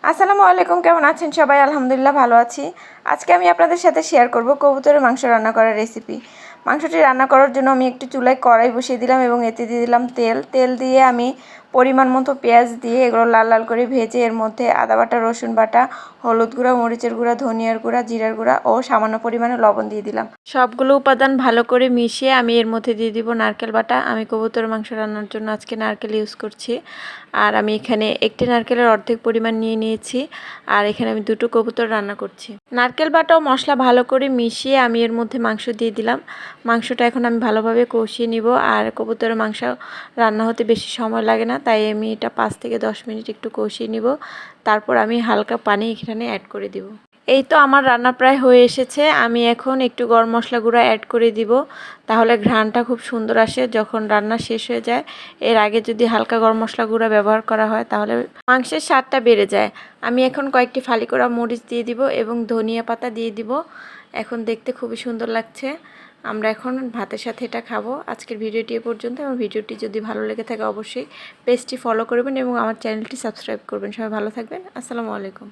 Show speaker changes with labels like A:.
A: আসসালামু আলাইকুম, কেমন আছেন সবাই? আলহামদুলিল্লাহ ভালো আছি। আজকে আমি আপনাদের সাথে শেয়ার করব কবুতরের মাংস রান্না করার রেসিপি। মাংসটি রান্না করার জন্য আমি একটি চুলায় কড়াই বসিয়ে দিলাম এবং এতে দিয়ে দিলাম তেল দিয়ে আমি পরিমাণ মতো পেঁয়াজ দিয়ে এগুলো লাল লাল করে ভেজে এর মধ্যে আদা বাটা, রসুন বাটা, হলুদ গুঁড়া, মরিচের গুঁড়া, ধনিয়ার গুঁড়া, জিরার গুঁড়া ও সামান্য পরিমাণে লবণ দিয়ে দিলাম। সবগুলো উপাদান ভালো করে মিশিয়ে আমি এর মধ্যে দিয়ে দিব নারকেল বাটা। আমি কবুতরের মাংস রান্নার জন্য আজকে নারকেল ইউজ করছি। আর আমি এখানে একটি নারকেলের অর্ধেক পরিমাণ নিয়ে নিয়েছি। আর এখানে আমি দুটো কবুতর রান্না করছি। নারকেল বাটা ও মশলা ভালো করে মিশিয়ে আমি এর মধ্যে মাংস দিয়ে দিলাম। মাংসটা এখন আমি ভালোভাবে কষিয়ে নিব। আর কবুতরের মাংস রান্না হতে বেশি সময় লাগে না, তাই আমি এটা 5 থেকে 10 মিনিট একটু কষিয়ে নিব। তারপর আমি হালকা পানি এখানে অ্যাড করে দিব। এই তো আমার রান্না প্রায় হয়ে এসেছে। আমি এখন একটু গরম মশলা গুঁড়া অ্যাড করে দিব, তাহলে ঘ্রাণটা খুব সুন্দর আসে যখন রান্না শেষ হয়ে যায়। এর আগে যদি হালকা গরম মশলা গুঁড়া ব্যবহার করা হয় তাহলে মাংসের স্বাদটা বেড়ে যায়। আমি এখন কয়েকটি ফালি করা মরিচ দিয়ে দিব এবং ধনিয়া পাতা দিয়ে দিব। এখন দেখতে খুবই সুন্দর লাগছে। আমরা এখন ভাতের সাথে এটা খাবো। আজকের ভিডিওটি এ পর্যন্ত। আমার ভিডিওটি যদি ভালো লেগে থাকে অবশ্যই পেজটি ফলো করবেন এবং আমার চ্যানেলটি সাবস্ক্রাইব করবেন। সবাই ভালো থাকবেন। আসসালামু আলাইকুম।